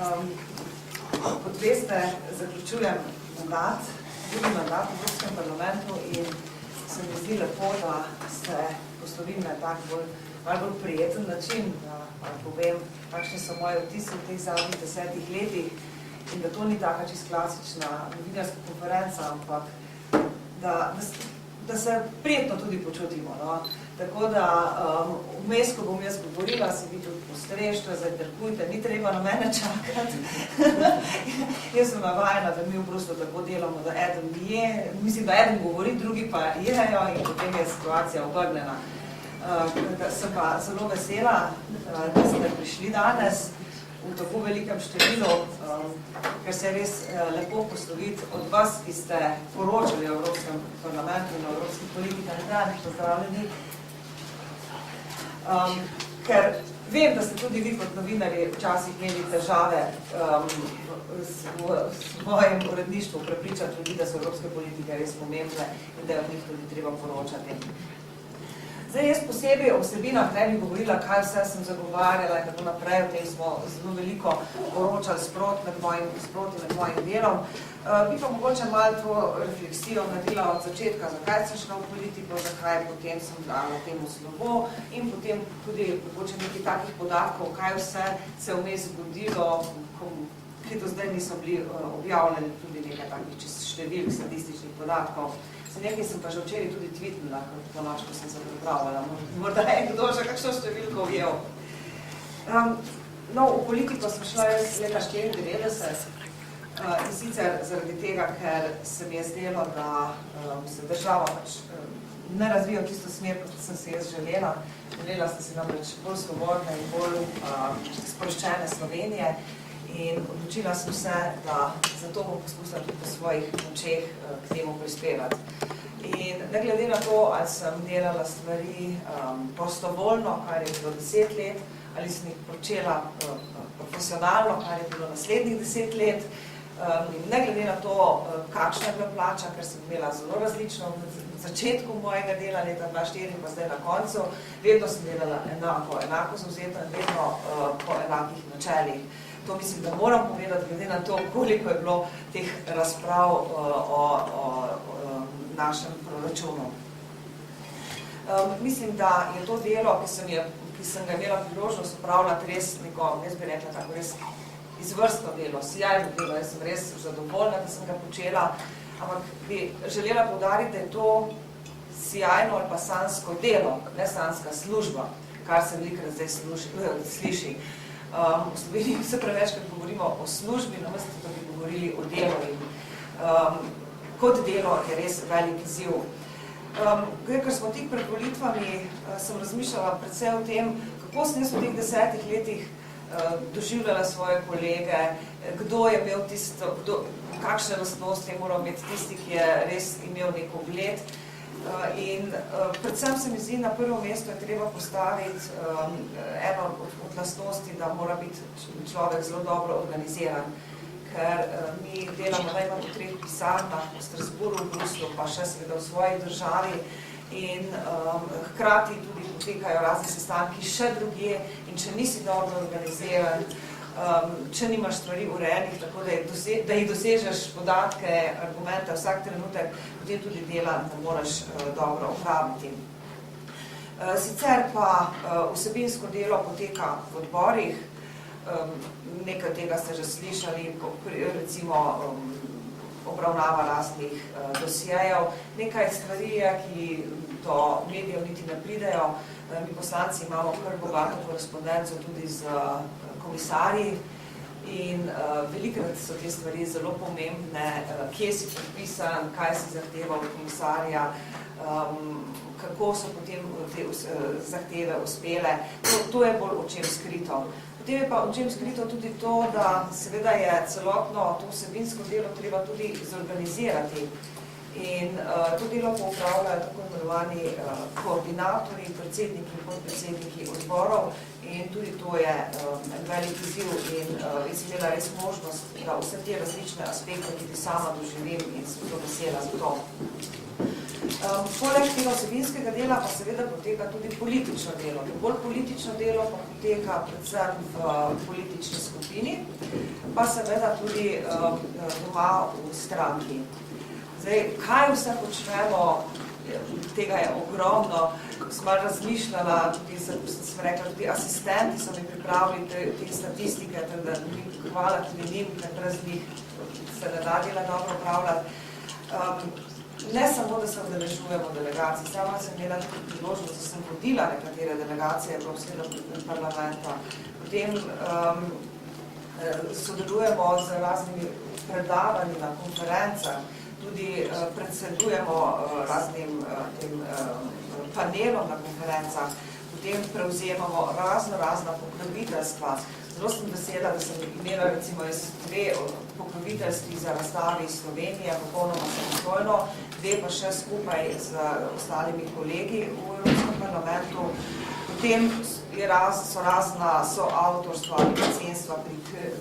Kot veste, zaključujem drugi mandat v Evropskem parlamentu in se mi zdi lepo, da ste poslovili na tak bolj prijeten način, da povem, kakšni so moje vtisi v teh zadnjih 10 letih in da to ni taka čisto klasična novinarska konferenca, ampak da se prijetno tudi počutimo. No? Tako da vmes, ko bom jaz govorila, se vi tudi postrešte, zajtrkujte, ni treba na mene čakati. Jaz sem navajena, da mi v Bruslu tako delamo, da eden je, mislim, da eden govori, drugi pa jejo in potem je situacija obrnjena. Sem pa zelo vesela, da ste prišli danes v tako velikem številu, ker se je res lepo posloviti od vas, ki ste poročali o Evropskem parlamentu in o evropskih politikah. Pozdravljeni. Ker vem, da ste tudi vi kot novinarji včasih imeli težave v svojem uredništvu prepričati ljudi, da so evropske politike res pomembne in da je o njih tudi treba poročati. Zdaj, jaz posebej o vsebinah ne bi govorila, kaj vse sem zagovarjala in tako naprej, o tem smo zelo veliko poročali sproti med mojim delom. Bi pa mogoče malo to refleksijo naredila od začetka, zakaj sem šla v politiko, zakaj potem sem dala temu slovo in potem tudi mogoče nekaj takih podatkov, kaj vse se vmes zgodilo, ki do zdaj niso bili objavljeni, tudi nekaj takih številk, statističnih podatkov. Nekaj sem pa že včeraj tudi tweetnila, po noč, ko sem se pripravljala. Morda je kdo še kakšno številko ujel. No, v politiko sem šla jaz leta 1994 in sicer zaradi tega, ker se mi je zdelo, da se država pač ne razvija v tisto smer, kot sem se jaz želela. Želela sem si namreč bolj svobodne in bolj sproščene Slovenije in odločila sem se, da zato bom poskusila tudi po svojih močeh k temu prispevati. In ne glede na to, ali sem delala stvari prostovoljno, kar je bilo 10 let, ali sem jih počela profesionalno, kar je bilo naslednjih 10 let, in ne glede na to, kakšna je bila plača, ker sem imela zelo različno v začetku mojega dela, leta 2004 pa zdaj na koncu, vedno sem delala enako zavzetno in vedno po enakih načelih. To mislim, da moram povedati, glede na to, koliko je bilo teh razprav o našem proračunu. Mislim, da je to delo, ki sem ga imela priložnost upravljati res neko, jaz bi rekla tako res izvrstno delo, sjajno delo, jaz sem res zadovoljna, da sem ga počela, ampak bi želela poudariti, da je to sjajno ali pa sanjsko delo, ne sanjska služba, kar se velikrat zdaj sliši. V Sloveniji se prevečkrat govorimo o službi, namesto da bi govorili o delu in kot delo je res velik izziv. Ker smo tik pred volitvami, sem razmišljala predvsem o tem, kako sem jaz v teh 10 letih doživljala svoje kolege, kdo je imel tisto, kakšne lastnosti je moral imeti tisti, ki je res imel nek ugled. In predvsem se mi zdi, na prvo mesto je treba postaviti eno od lastnosti, da mora biti človek zelo dobro organiziran, ker mi delamo najmanj v 3 pisarnah, v Strasbourgu, v Bruslu, pa še seveda v svoji državi in hkrati tudi potekajo razni sestanki še drugje in če nisi dobro organiziran, če nimaš stvari urejenih, tako da jih dosežeš podatke, argumente vsak trenutek, potem tudi dela ne moraš dobro opraviti. Sicer pa vsebinsko delo poteka v odborih, nekaj tega ste že slišali, recimo obravnava raznih dosjejev, nekaj stvari je, ki do medijev niti ne pridejo. Mi poslanci imamo kar bogato korespondenco tudi z komisarji in velikrat so te stvari zelo pomembne, kje si podpisan, kaj si zahteval od komisarja, kako so potem te zahteve uspele. To je bolj očem skrito. Potem je pa očem skrito tudi to, da seveda je celotno to vsebinsko delo treba tudi zorganizirati. In to delo upravljajo tako imenovani koordinatorji, predsedniki in podpredsedniki odborov in tudi to je velik izziv in sem imela res možnost, da vse te različne aspekte tudi sama doživim in sem zelo vesela za to. Poleg tega vsebinskega dela pa seveda poteka tudi politično delo. Bolj politično delo pa poteka predvsem v politični skupini, pa seveda tudi doma v stranki. Zdaj, kaj vse počnemo, tega je ogromno, sem malo razmišljala, tudi sem rekla, tudi asistenti so mi pripravili te statistike, da hvala tudi njim, ker brez njih se ne da dela dobro upravljati. Ne samo, da se udeležujemo delegacij, sama sem imela tudi priložnost, da sem vodila nekatere delegacije Evropskega parlamenta. Potem sodelujemo z raznimi predavanji na konferencah, tudi predsedujemo raznim panelom na konferencah, potem prevzemamo razna pokroviteljstva. Zelo sem vesela, da sem imela recimo 2 pokroviteljstvi za razstavi iz Slovenije, popolnoma samostojno, 2 pa še skupaj z ostalimi kolegi v Evropskem parlamentu. Potem so razna soavtorstva ali mecenstva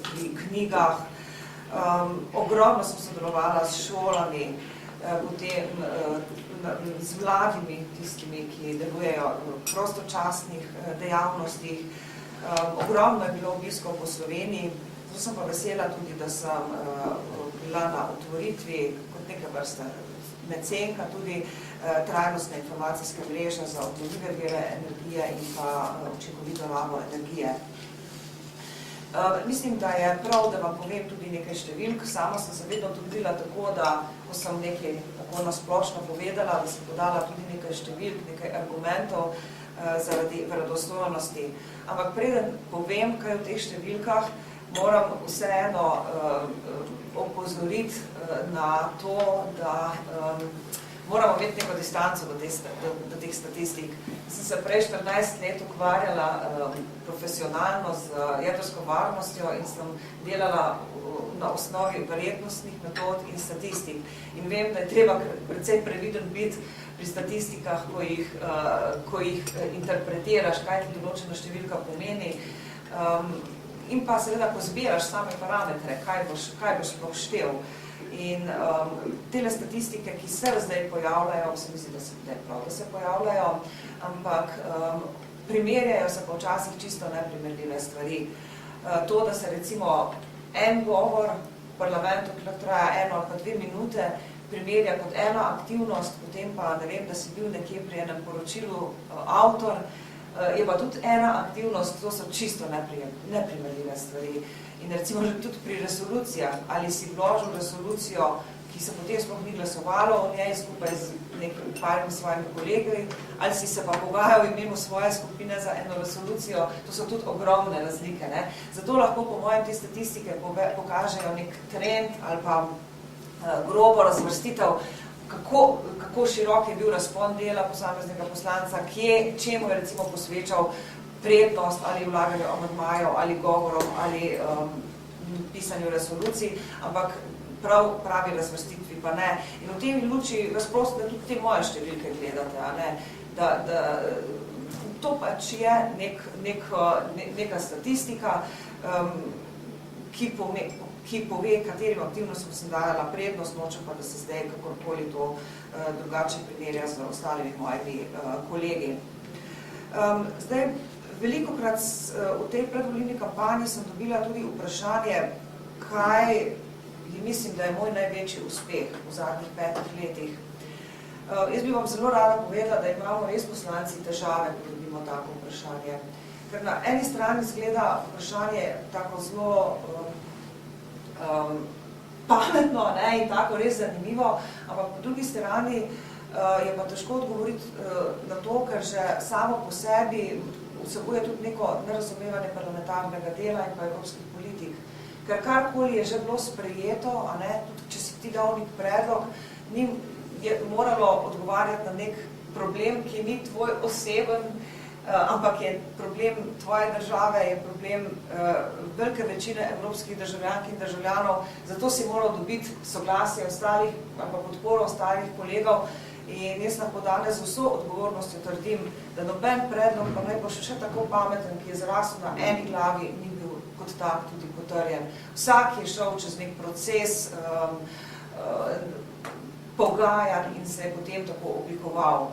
pri knjigah. Ogromno sem sodelovala s šolami, potem z mladimi, tistimi, ki delujejo v prostočasnih dejavnostih. Ogromno je bilo obiskov po Sloveniji, zato sem pa vesela tudi, da sem bila na otvoritvi kot neke vrste mecenka tudi trajnostne informacijske mreže za obnovljive vire energije in pa učinkovito rabo energije. Mislim, da je prav, da vam povem tudi nekaj številk. Sama sem se vedno trudila tako, da ko sem nekaj tako nasplošno povedala, da sem podala tudi nekaj številk, nekaj argumentov zaradi verodostojnosti. Ampak preden povem, kaj v teh številkah, moram vseeno opozoriti na to, da moramo imeti neko distanco do teh statistik. Sem se prej 14 let ukvarjala profesionalno z jedrsko varnostjo in sem delala na osnovi verjetnostnih metod in statistik. In vem, da je treba precej previden biti pri statistikah, ko jih interpretiraš, kaj ti določena številka pomeni. In pa seveda, ko zbiraš same parametre, kaj boš štel. In tele statistike, ki se zdaj pojavljajo, se misli, da je prav, da se pojavljajo, ampak primerjajo se pa včasih čisto neprimerljive stvari. To, da se recimo en govor v parlamentu, ki traja 1 ali pa 2 minute, primerja kot ena aktivnost, potem pa ne vem, da si bil nekje pri enem poročilu avtor, je pa tudi ena aktivnost, to so čisto neprimerljive stvari. In recimo tudi pri resolucijah, ali si vložil resolucijo, ki se potem sploh ni glasovalo o njej skupaj z nekim parimi svojimi kolegi, ali si se pa pogajal v imenu svoje skupine za eno resolucijo, to so tudi ogromne razlike. Ne? Zato lahko po mojem te statistike pokažejo nek trend ali pa grobo razvrstitev, kako širok je bil razpon dela posameznega poslanca, čemu je recimo posvečal prednost ali vlaganju amandmajev ali govorov ali pisanju resolucij, ampak pravi razvrstitvi pa ne. In v tem luči vas prosim, da tudi te moje številke gledate, a ne? Da to pač je neka statistika, ki pove, katerim aktivnostim sem dajala prednost, nočem pa, da se zdaj kakorkoli to drugače primerja z ostalimi mojimi kolegi. Zdaj, velikokrat v tej predvolilni kampanji sem dobila tudi vprašanje, kaj mislim, da je moj največji uspeh v zadnjih 5 letih. Jaz bi vam zelo rada povedala, da imamo res poslanci težave, ko dobimo tako vprašanje. Ker na eni strani izgleda vprašanje tako zelo pametno in tako res zanimivo, ampak po drugi strani je pa težko odgovoriti na to, ker že samo po sebi vsebuje tudi neko nerazumevanje parlamentarnega dela in pa evropskih politik. Ker karkoli je že bilo sprejeto, tudi če si ti dal nek predlog, ni moralo odgovarjati na nek problem, ki ni tvoj oseben, ampak je problem tvoje države, je problem velike večine evropskih državljank in državljanov, zato si moral dobiti soglasje ostalih, ali pa podporo ostalih kolegov. In jaz lahko danes z vso odgovornostjo trdim, da noben predlog, pa naj bo še tako pameten, ki je zrasel na eni glavi, ni bil kot tak tudi potrjen. Vsak je šel čez nek proces pogajanj in se je potem tako oblikoval.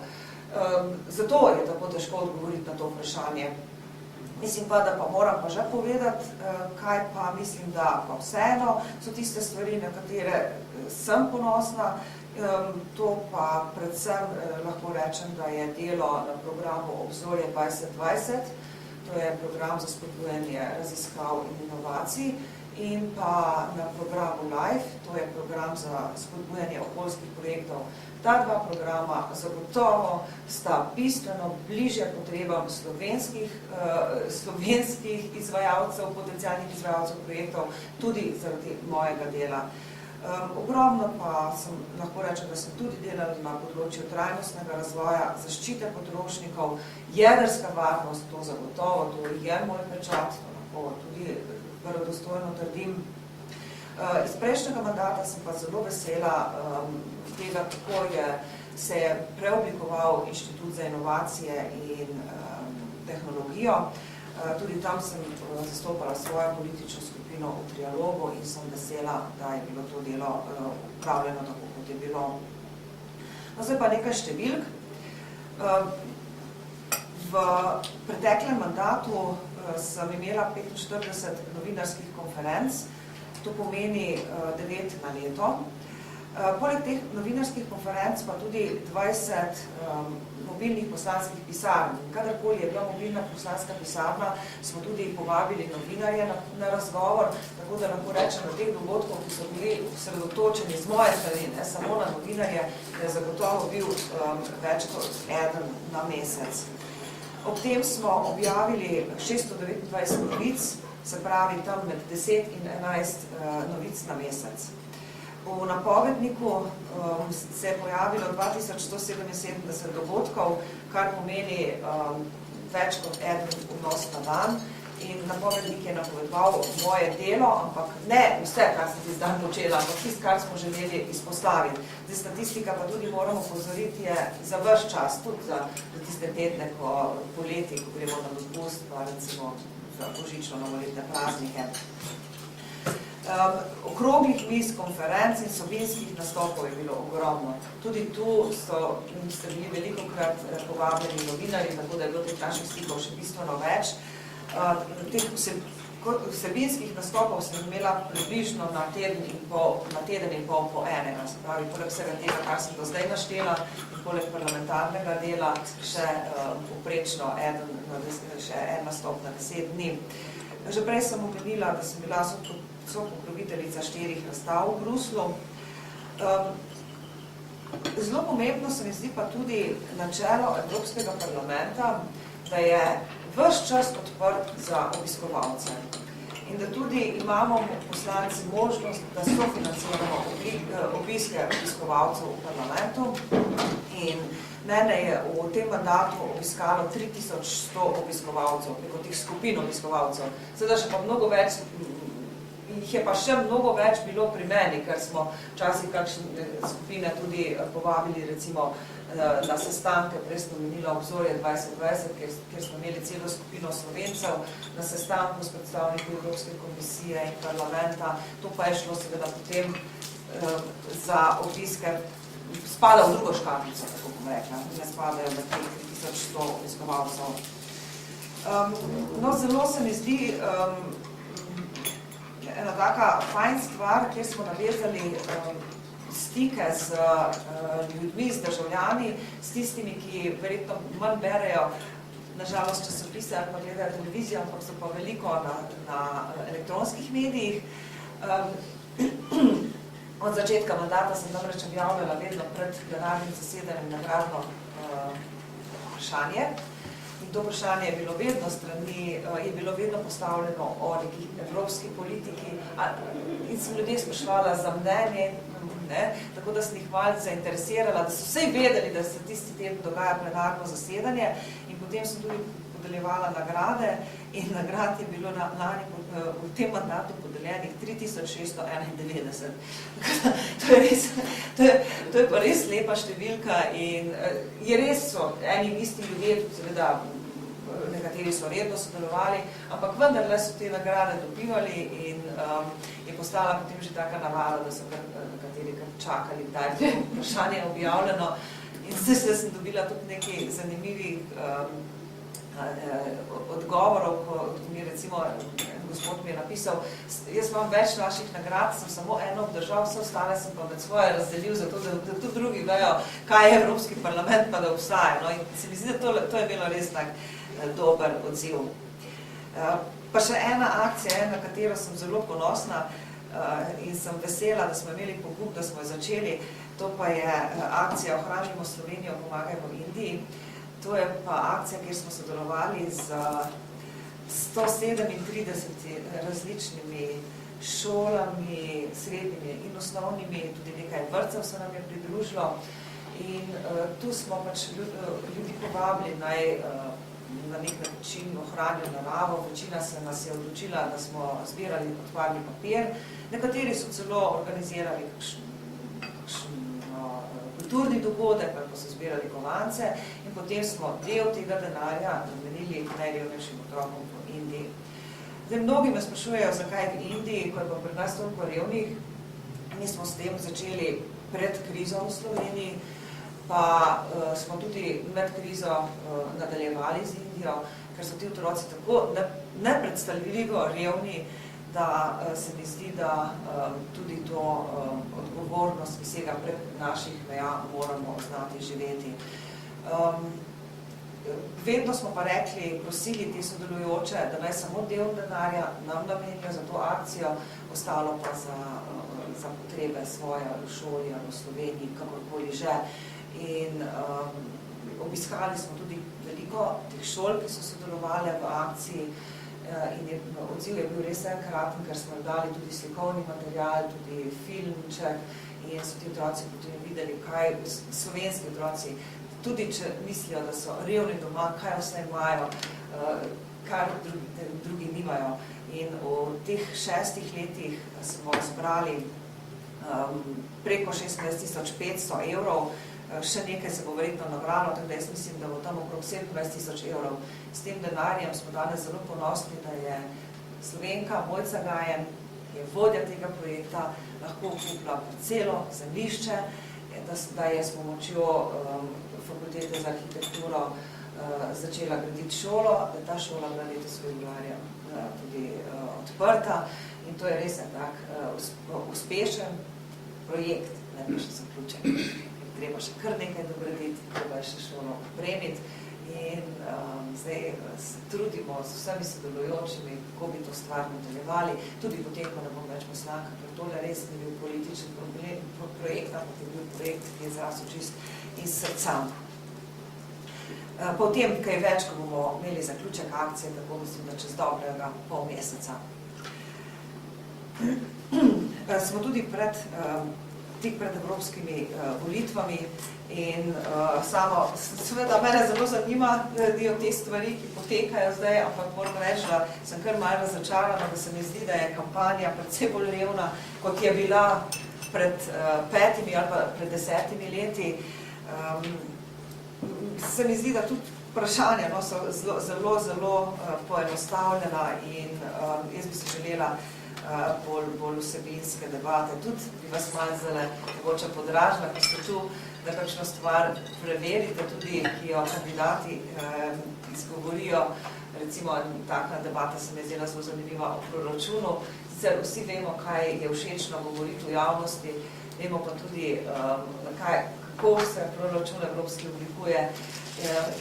Zato je tako težko odgovoriti na to vprašanje. Mislim pa, da pa moram pa že povedati, kaj pa mislim, da pa vseeno so tiste stvari, na katere sem ponosna. To pa predvsem lahko rečem, da je delo na programu Obzorje 2020, to je program za spodbujanje raziskav in inovacij, in pa na programu LIFE, to je program za spodbujanje okoljskih projektov. Ta dva programa zagotovo sta bistveno bližje potrebam slovenskih izvajalcev, potencialnih izvajalcev projektov, tudi zaradi mojega dela. Ogromno pa lahko rečem, da sem tudi delala na področju trajnostnega razvoja, zaščite potrošnikov, jedrska varnost, to zagotovo, to je moj pečat, lahko tudi verodostojno trdim. Iz prejšnjega mandata sem pa zelo vesela tega, kako se je preoblikoval Inštitut za inovacije in tehnologijo. Tudi tam sem zastopala svojo politično skupino v trialogu in sem vesela, da je bilo to delo upravljeno tako, kot je bilo. No, zdaj pa nekaj številk. V preteklem mandatu sem imela 45 novinarskih konferenc, to pomeni 9 na leto. Poleg teh novinarskih konferenc pa tudi 20 mobilnih poslanskih pisarn. Kadarkoli je bila mobilna poslanska pisarna, smo tudi povabili novinarje na razgovor, tako da lahko rečem, da teh dogodkov, ki so bili osredotočeni z moje strani, ne samo na novinarje, je zagotovo bil več kot eden na mesec. Ob tem smo objavili 629 novic, se pravi tam med 10 in 11 novic na mesec. V napovedniku se je pojavilo 2177 dogodkov, kar pomeni več kot eden vnos na dan. In napovednik je napovedoval moje delo, ampak ne vse, kar sem ti zdaj počela, ampak tisto, kar smo želeli izpostaviti. Zdaj, statistika pa tudi moramo pozoriti je za vrš čas, tudi za tiste tedne, ko poleti, ko gremo na dopust, pa recimo za božično-novoletne praznike. Okroglih miz, konferenc in sobinskih nastopov je bilo ogromno. Tudi tu ste bili velikokrat povabljeni novinarji, tako da je bilo teh naših stikov še bistveno več. Teh vsebinskih nastopov sem imela približno na teden in pol po enega. Se pravi, poleg vsega tega, kar sem do zdaj naštela, in poleg parlamentarnega dela še poprečno še en nastop na 10 dni. Že prej sem omenila, da sem bila sopokroviteljica 4 razstav v Bruslu. Zelo pomembno se mi zdi pa tudi načelo Evropskega parlamenta, da je ves čas odprt za obiskovalce. In da tudi imamo poslanci možnost, da sofinanciramo obiske obiskovalcev v parlamentu. In mene je v tem mandatu obiskalo 3100 obiskovalcev, preko teh skupin obiskovalcev. Sedaj še pa mnogo več, jih je pa še mnogo več bilo pri meni, ker smo včasih kakšne skupine tudi povabili recimo na sestanke, prej smo menila Obzorje 2020, kjer smo imeli celo skupino Slovencev na sestanku s predstavniki Evropske komisije in parlamenta. To pa je šlo seveda potem za obiske, spada v drugo škapico, tako bom rekla, ne spadajo med 3100 obiskovalcev. No, zelo se mi zdi ena taka fajn stvar, kjer smo navezali stike z ljudmi, z državljani, s tistimi, ki verjetno manj berejo, nažalost, časopise ali pa gledajo televizijo, ampak so pa veliko na elektronskih medijih. Od začetka mandata sem namreč objavljala vedno pred plenarnim zasedanjem nagradno vprašanje. In to vprašanje je bilo vedno postavljeno o neki evropski politiki in sem ljudje spraševala za mnenje, tako da sem jih malo zainteresirala, da so vsej vedeli, da se tisti teden dogaja plenarno zasedanje in potem sem tudi podeljevala nagrade in nagrad je bilo lani v tem mandatu podeljenih 3691. To je pa res lepa številka in je res so eni isti ljudje, tudi seveda nekateri so redno sodelovali, ampak vendarle so te nagrade dobivali in je postala potem že taka navada, da so nekateri čakali, da je to vprašanje objavljeno. In zdaj sem dobila tudi nekaj zanimivih odgovorov, ko mi recimo gospod mi je napisal, jaz imam več vaših nagrad, sem samo eno obdržal, vse ostale sem pa med svoje razdelil, zato da tudi drugi vejo, kaj je Evropski parlament, pa da obstaja. No, in se mi zdi, da to je bilo res tak dober odziv. Pa še ena akcija, na katero sem zelo ponosna in sem vesela, da smo imeli pogum, da smo jo začeli, to pa je akcija Ohranimo Slovenijo, pomagajmo Indiji. To je pa akcija, kjer smo sodelovali z 137 različnimi šolami, srednjimi in osnovnimi, tudi nekaj vrtcev se nam je pridružilo. In tu smo pač ljudi povabili naj na nek način ohranijo naravo. Večina se nas je odločila, da smo zbirali odpadni papir. Nekateri so celo organizirali kulturni dogodek, pa so zbirali kovance in potem smo del tega denarja namenili najrevnejšim otrokom v Indiji. Zdaj, mnogi me sprašujejo, zakaj v Indiji, ko je pa pri nas toliko revnih. Mi smo s tem začeli pred krizo v Sloveniji, pa smo tudi med krizo nadaljevali z Indijo, ker so ti otroci tako nepredstavljivo revni, da se mi zdi, da tudi to odgovornost, ki sega prek naših meja, moramo znati živeti. Vedno smo pa rekli, prosili te sodelujoče, da naj samo del denarja nam namenijo za to akcijo, ostalo pa za potrebe svoje v šoli ali v Sloveniji, kakorkoli že. In obiskali smo tudi veliko teh šol, ki so sodelovali v akciji, in odziv je bil res enkraten, ker smo dali tudi slikovni material, tudi filmček in so ti otroci potem videli, kaj slovenski otroci, tudi če mislijo, da so revni doma, kaj vse imajo, kar drugi nimajo. In v teh 6 letih smo zbrali preko 26.500 evrov, še nekaj se bo verjetno nabralo, tako da jaz mislim, da bo tam okrog 27.000 evrov. S tem denarjem smo danes zelo ponosni, da je Slovenka Mojca Gajen, ki je vodja tega projekta, lahko kupila parcelo, zemljišče, da je s pomočjo Fakultete za arhitekturo začela graditi šolo, da je ta šola bila letos februarja tudi odprta in to je res en tak uspešen projekt, ne pa še zaključen. Treba še kar nekaj dograditi, treba je še šolo opremiti in zdaj se trudimo z vsemi sodelujočimi, kako bi to stvar nadaljevali, tudi potem, ko ne bom več poslanka, ker tole res ni bil političen projekt, ampak je bil projekt, ki je zrasel čist iz srca. Potem, kaj več, ko bomo imeli zaključek akcije, tako mislim, da čez dobrega pol meseca. Smo tudi tik pred evropskimi volitvami in seveda mene zelo zanimajo te stvari, ki potekajo zdaj, ampak moram reči, da sem kar malo razočarana, da se mi zdi, da je kampanja predvsej bolj revna, kot je bila pred 5 ali pa pred 10 leti. Se mi zdi, da tudi vprašanja so zelo poenostavljena in jaz bi se želela bolj vsebinske debate. Tudi bi vas malo zelo mogoče podražila, ko ste tu, da kakšno stvar preverite tudi, ki jo kandidati izgovorijo. Recimo, taka debata se mi je zdela zelo zanimiva o proračunu. Sicer vsi vemo, kaj je všečno govoriti v javnosti, vemo pa tudi, kako se proračun evropski oblikuje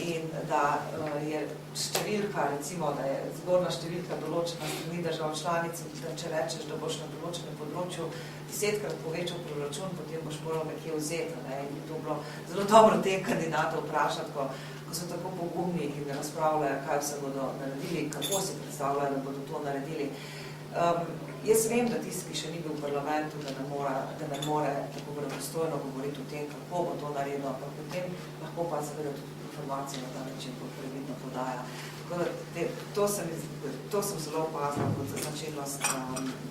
in da je številka, recimo, da je zgornja številka določena strani držav članic, da če rečeš, da boš na določenem področju 10-krat povečal proračun, potem boš moral nekje vzeti. In to bilo zelo dobro te kandidate vprašati, ko so tako pogumni in razpravljajo, kaj vse bodo naredili, kako si predstavljajo, da bodo to naredili. Jaz vem, da tisti, ki še ni bil v parlamentu, da ne more tako verodostojno govoriti o tem, kako bo to naredilo, ampak potem lahko pa seveda tudi informacije na ta način previdno podaja. Tako da to sem zelo opazila kot značilnost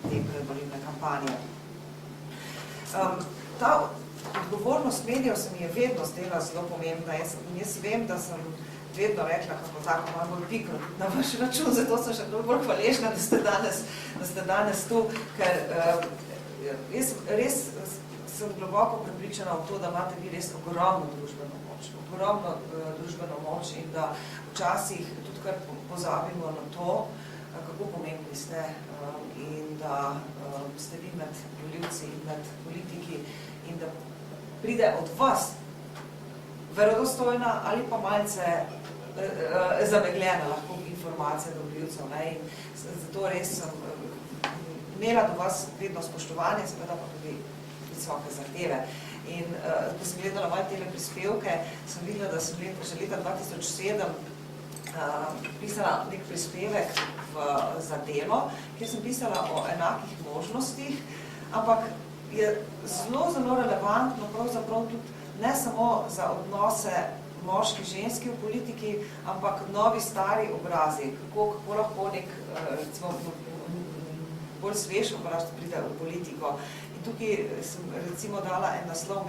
te predvolilne kampanje. Ta odgovornost medijev se mi je vedno zdela zelo pomembna. Jaz vem, da sem vedno rekla, kako tako malo bolj pikro na vaš račun, zato sem še bolj hvaležna, da ste danes tu, ker jaz res sem globoko prepričana v to, da imate vi res ogromno družbeno moč in da včasih tudi kar pozabimo na to, kako pomembni ste in da ste vi med volivci in med politiki in da pride od vas verodostojna ali pa malce zamegljena lahko informacija do volivcev. Zato res sem imela do vas vedno spoštovanje, seveda pa tudi visoke zahteve. In ko sem gledala malo tele prispevke, sem videla, da sem že leta 2007 pisala nek prispevek za Delo, kjer sem pisala o enakih možnostih, ampak je zelo relevantno pravzaprav tudi ne samo za odnose moški-ženski v politiki, ampak novi stari obrazi, kako lahko nek recimo, bolj svež obraz pride v politiko. In tukaj sem recimo dala en naslov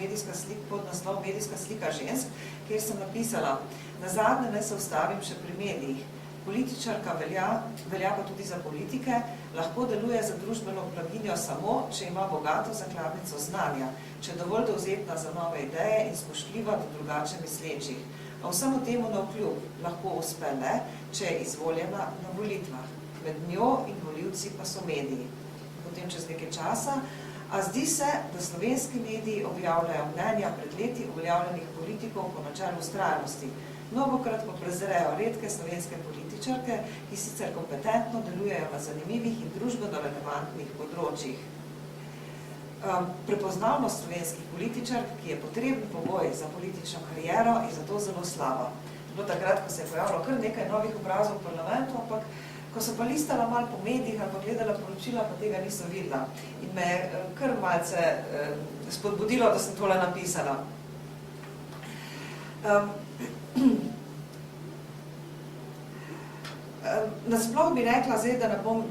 podnaslov medijska slika žensk, kjer sem napisala: nazadnje ne se ustavim še pri medijih. Političarka velja pa tudi za politike, lahko deluje za družbeno blaginjo samo, če ima bogato zakladnico znanja, če je dovolj dovzetna za nove ideje in spoštljiva do drugače mislečih. A vsemu temu navkljub lahko uspe le, če je izvoljena na volitvah. Med njo in volivci pa so mediji. Potem čez nekaj časa, a zdi se, da slovenski mediji objavljajo mnenja pred leti uveljavljenih politikov po načelu vztrajnosti. Mnogokrat pa prezrejo redke slovenske političarke, ki sicer kompetentno delujejo na zanimivih in družbeno relevantnih področjih. Prepoznavnost slovenskih političark, ki je potreben pogoj za politično kariero, je zato zelo slaba. Bilo takrat, ko se je pojavilo kar nekaj novih obrazov v parlamentu, ampak ko sem pa listala malo po medijih ali pa gledala poročila, pa tega nisem videla. In me je kar malce spodbudilo, da sem tole napisala. Nasploh bi rekla zdaj, da ne bom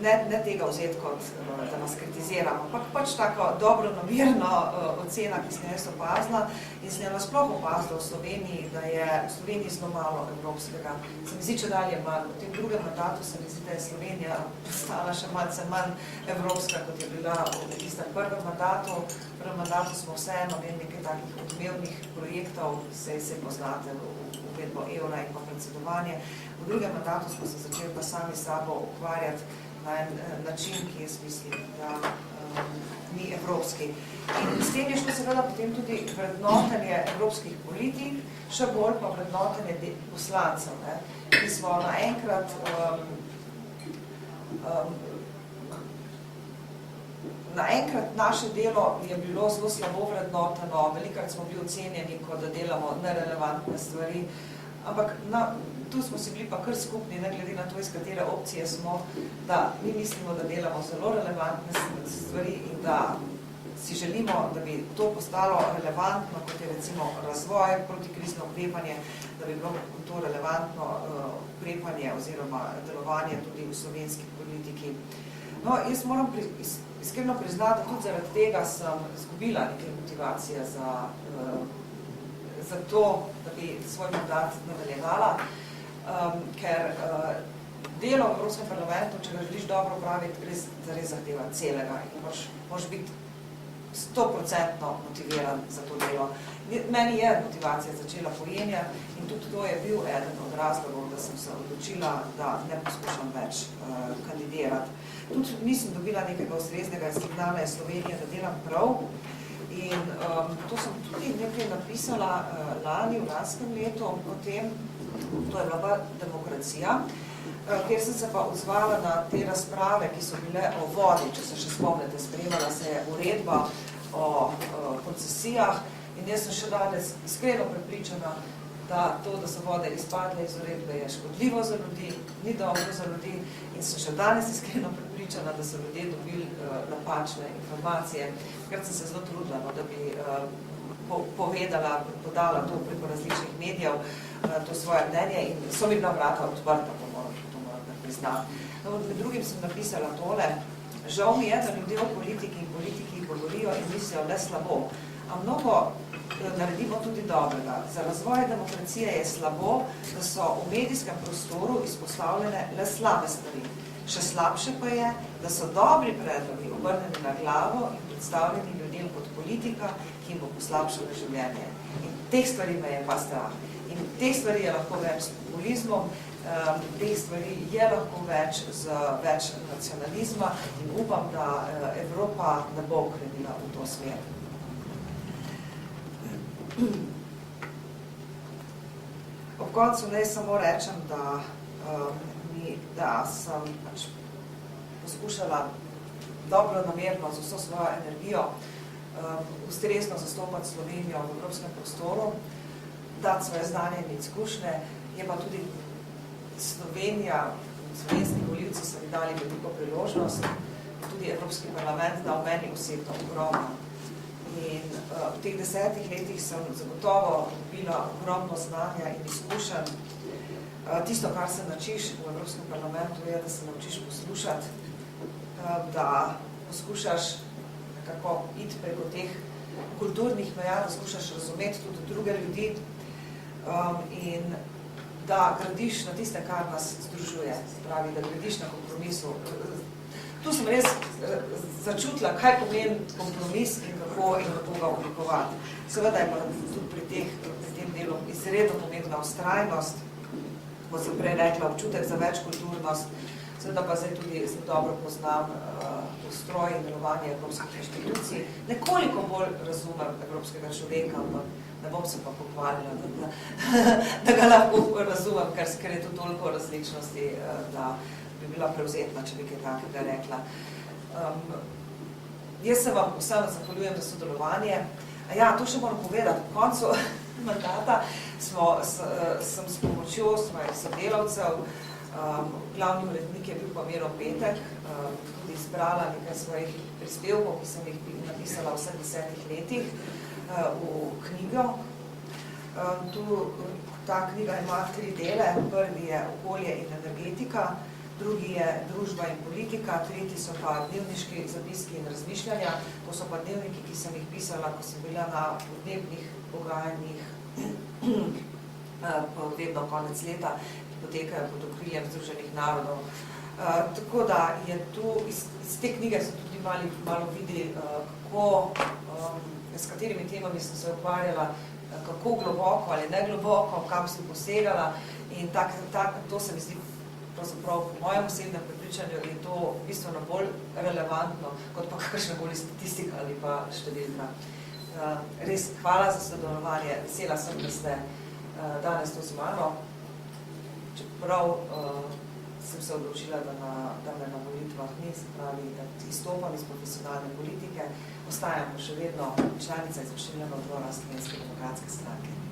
ne tega vzeti kot, da nas kritiziram, ampak pač tako dobronamerno ocena, ki sem jaz opazila in sem nasploh opazila v Sloveniji, da je v Sloveniji zelo malo evropskega. Se mi zdi, če dalje manj. V tem drugem mandatu se mi zdi, da je Slovenija postala še malce manj evropska, kot je bila v tistem prvem mandatu. V prvem mandatu smo vseeno imeli nekaj takih odmevnih projektov, se poznate uvedbo evra in pa predsedovanje. V drugem mandatu smo se začeli pa sami sabo ukvarjati na en način, ki jaz mislim, da ni evropski. In s tem je šlo seveda potem tudi vrednotenje evropskih politik, še bolj pa vrednotenje poslancev, ki smo naenkrat naše delo je bilo zelo slabo vrednoteno, velikrat smo bili ocenjeni, kot da delamo nerelevantne stvari, ampak tu smo si bili pa kar skupni, ne glede na to, iz katere opcije smo, da mi mislimo, da delamo zelo relevantne stvari in da si želimo, da bi to postalo relevantno, kot je recimo razvoj, protikrizno ukrepanje, da bi bilo to relevantno ukrepanje oziroma delovanje tudi v slovenski politiki. No, jaz moram iskreno priznati, da tudi zaradi tega sem izgubila nekaj motivacije za to, da bi svoj mandat nadaljevala, ker delo v Evropskem parlamentu, če ga želiš dobro opraviti, res zahteva celega in moraš biti 100% motiviran za to delo. Meni je motivacija začela pojenjati in tudi to je bil eden od razlogov, da sem se odločila, da ne poskušam več kandidirati. Tudi nisem dobila nekega ustreznega signala iz Slovenije, da delam prav in to sem tudi nekaj napisala lani, v lanskem letu o tem, to je bila pa demokracija, kjer sem se pa odzvala na te razprave, ki so bile o vodi, če se še spomnite, sprejemala se je uredba o koncesijah in jaz sem še danes iskreno prepričana, da to, da so vode izpadle iz uredbe, je škodljivo za ljudi, ni dobro za ljudi in sem še danes iskreno prepričana, da so ljudje dobili napačne informacije, ker sem se zelo trudila, da bi povedala, podala to preko različnih medijev, to svoje mnenje in so mi bila vrata odprta, to moram priznati. Med drugim sem napisala tole: žal mi je, da ljudje o politiki in politiki govorijo in mislijo le slabo, a mnogo naredimo tudi dobrega. Za razvoj demokracije je slabo, da so v medijskem prostoru izpostavljene le slabe stvari. Še slabše pa je, da so dobri predlogi obrneni na glavo in predstavljeni ljudem kot politika, ki jim bo poslabšala življenje. In teh stvari me je pa strah. In teh stvari je lahko več s populizmom, teh stvari je lahko več z več nacionalizma in upam, da Evropa ne bo ukrenila v to smer. Ob koncu naj samo rečem, da sem pač poskušala dobro namerno z vso svojo energijo ustrezno zastopati Slovenijo v evropskem prostoru, dati svoje znanje in izkušnje, je pa tudi Slovenija, slovenski volivci so mi dali veliko priložnost, tudi Evropski parlament dal meni osebno ogromno. In v teh 10 letih sem zagotovo dobila ogromno znanja in izkušenj. Tisto, kar se naučiš v Evropskem parlamentu, je, da se naučiš poslušati, da poskušaš nekako iti preko teh kulturnih meja, da poskušaš razumeti tudi druge ljudi in da gradiš na tiste, kar nas združuje, pravi, da gradiš na kompromisu. Tu sem res začutila, kaj pomeni kompromis in kako ga oblikovati. Seveda je pa tudi pri tem delu izredno pomembna vztrajnost, kot sem prej rekla, občutek za večkulturnost, seveda pa zdaj tudi dobro poznam ustroj in delovanje evropskih inštitucij. Nekoliko bolj razumem evropskega človeka, ampak ne bom se pa pohvalila, da ga lahko razumem, ker je tu toliko različnosti, da bi bila prevzetna, če bi kaj takega rekla. Jaz se vam vsem zahvaljujem za sodelovanje. Ja, to še moram povedati. V koncu mandata sem s pomočjo svojih sodelavcev, glavni urednik je bil pa Miro Petek, tudi izbrala nekaj svojih prispevkov, ki sem jih napisala v vseh 10 letih v knjigo. Ta knjiga ima 3 dele. Prvi je okolje in energetika, drugi je družba in politika, tretji so pa dnevniški zapiski in razmišljanja. To so pa dnevniki, ki sem jih pisala, ko sem bila na podnebnih pogajanjih, vedno konec leta, ki potekajo pod okriljem Združenih narodov. Tako da je tu, iz te knjige so tudi malo videli, s katerimi temami sem se ukvarjala, kako globoko ali ne globoko, kam sem posegala in to se mi zdi, pravzaprav po mojem osebnem prepričanju je to bistveno bolj relevantno, kot pa kakršnakoli statistika ali pa številka. Res, hvala za sodelovanje, vesela sem, da ste danes to z mano, čeprav sem se odločila, da me na volitvah ni, se pravi, da izstopam iz profesionalne politike, ostajam pa še vedno članica izvršilnega odbora Slovenske demokratske stranke.